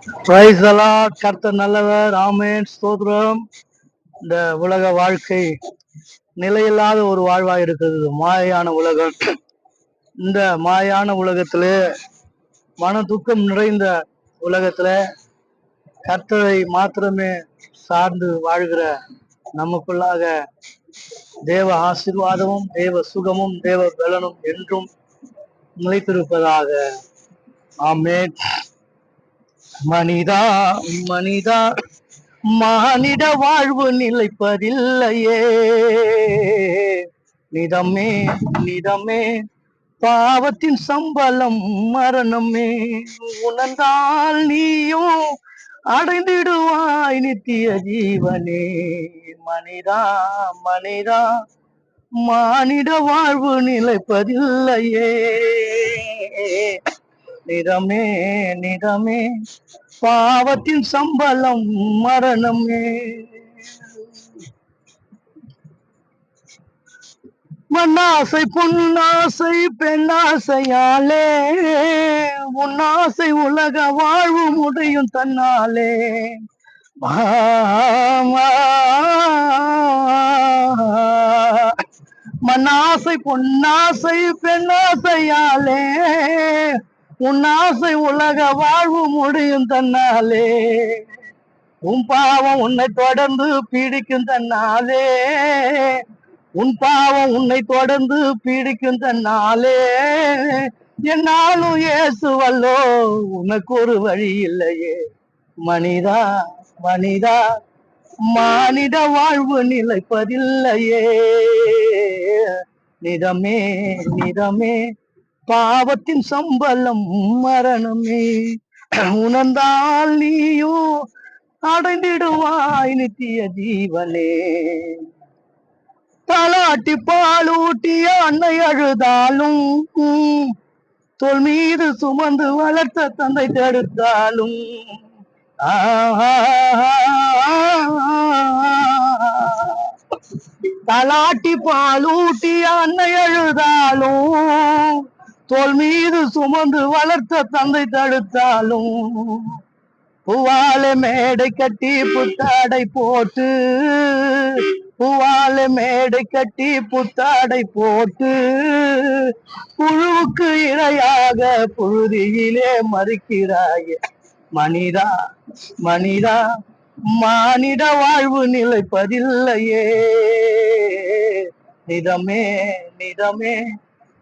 Praise the Lord. கர்த்தர் நல்லவர். ஆமென், ஸ்தோத்திரம். இந்த உலக வாழ்க்கை நிலையில்லாத ஒரு வாழ்வா இருக்குது, மாயான உலகம். இந்த மாயான உலகத்திலே, மன துக்கம் நிறைந்த உலகத்துல கர்த்தரை மாத்திரமே சார்ந்து வாழ்கிற நமக்குள்ளாக தேவ ஆசீர்வாதமும் தேவ சுகமும் தேவ பலனும் என்றும் நிலைத்திருப்பதாக. ஆமென். மனிதா மனிதா, மானிட வாழ்வு நிலைப்பதில்லையே. நிதமே நிதமே, பாவத்தின் சம்பளம் மரணமே. உணர்ந்தால் நீயும் அடைந்திடுவாய் நித்திய ஜீவனே. மனிதா மனிதா, மானிட வாழ்வு நிலைப்பதில்லையே. நிதமே நிதமே, பாவத்தின் சம்பளம் மரணமே. மண்ணாசை பொன்னாசை பெண்ணாசையாலே, உன்னாசை உலக வாழ்வு முடியும் தன்னாலே. மண்ணாசை பொன்னாசை பெண்ணாசையாலே, உன்னாசை உலக வாழ்வு முடியும் தன்னாலே. உன் பாவம் உன்னை தொடர்ந்து பீடிக்கும் தன்னாலே. உன் பாவம் உன்னை தொடர்ந்து பீடிக்கும் தன்னாலே. என்னாலும் இயேசுவல்லோ, உனக்கு ஒரு வழி இல்லையே. மனிதா மனிதா, மானிட வாழ்வு நிலைப்பதில்லையே. நிதமே நிதமே, பாவத்தின் சம்பளம் மரணமே. உணர்ந்தால் நீயும் அடைந்திடுவாய் நித்திய ஜீவனே. தாலாட்டி பாலூட்டிய அன்னை அழுதாலும், தோல் மீது சுமந்து வளர்த்த தந்தை தடுத்தாலும், தாலாட்டி பாலூட்டிய அன்னை அழுதாலும், தோல் மீது சுமந்து வளர்த்த தந்தை தடுத்தாலும், பூவால மேடை கட்டி புத்தாடை போட்டு, பூவால மேடை கட்டி புத்தாடை போட்டு, புழுவுக்கு இரையாக புழுதியிலே மறிக்கிறாயே. மனிதா மனிதா, மானிட வாழ்வு நிலைப்பதில்லையே. நிதமே நிதமே,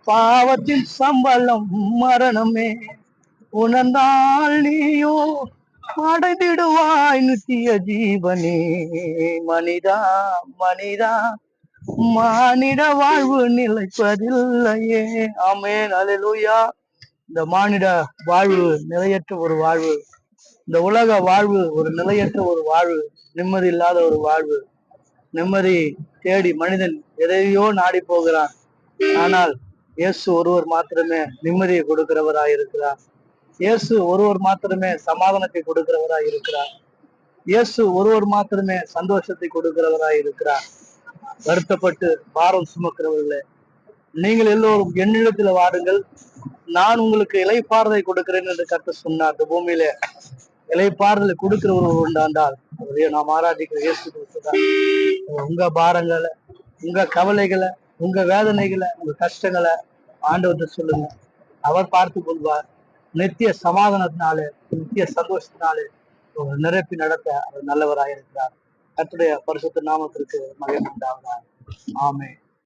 பாவத்தின் சம்பளம் மரணமே. உணர்ந்தால் நீயோ அடைந்திடுவாய் நித்திய ஜீவனே. மனிதா மனிதா, மானிட வாழ்வு நிலைப்பதில்லையே. ஆமென், அல்லேலூயா. இந்த மானிட வாழ்வு நிலையற்ற ஒரு வாழ்வு, இந்த உலக வாழ்வு ஒரு நிலையற்ற ஒரு வாழ்வு, நிம்மதி இல்லாத ஒரு வாழ்வு. நிம்மதி தேடி மனிதன் எதையோ நாடி போகிறான். ஆனால் இயேசு ஒருவர் மாத்திரமே நிம்மதியை கொடுக்கிறவராய் இருக்கிறார். இயேசு ஒருவர் மாத்திரமே சமாதானத்தை கொடுக்கிறவராய் இருக்கிறார். இயேசு ஒருவர் மாத்திரமே சந்தோஷத்தை கொடுக்கிறவராய் இருக்கிறார். வருத்தப்பட்டு பாரம் சுமக்கிறவர்களே, நீங்கள் எல்லோரும் என்னிடத்துல வாருங்கள், நான் உங்களுக்கு இளைப்பாறுதலை கொடுக்கிறேன் என்று கர்த்தர் சொன்னார். இந்த பூமியிலே இளைப்பாறுதலை கொடுக்கிற ஒருவர் உண்டாண்டால் நாம் ஆராதிக்கிற இயேசு கிறிஸ்து தான். உங்க பாரங்களை, உங்க கவலைகளை, உங்க வேதனைகளை, உங்க கஷ்டங்களை ஆண்டவர்கிட்ட சொல்லுங்க. அவர் பார்த்து கொள்வார். நித்திய சமாதானத்தினாலே, நித்திய சந்தோஷத்தினாலே நிரப்பி நடத்த அவர் நல்லவராக இருக்கிறார். கர்த்தருடைய பரிசுத்த நாமத்திற்கு மகிமை உண்டாவதாக. ஆமென்.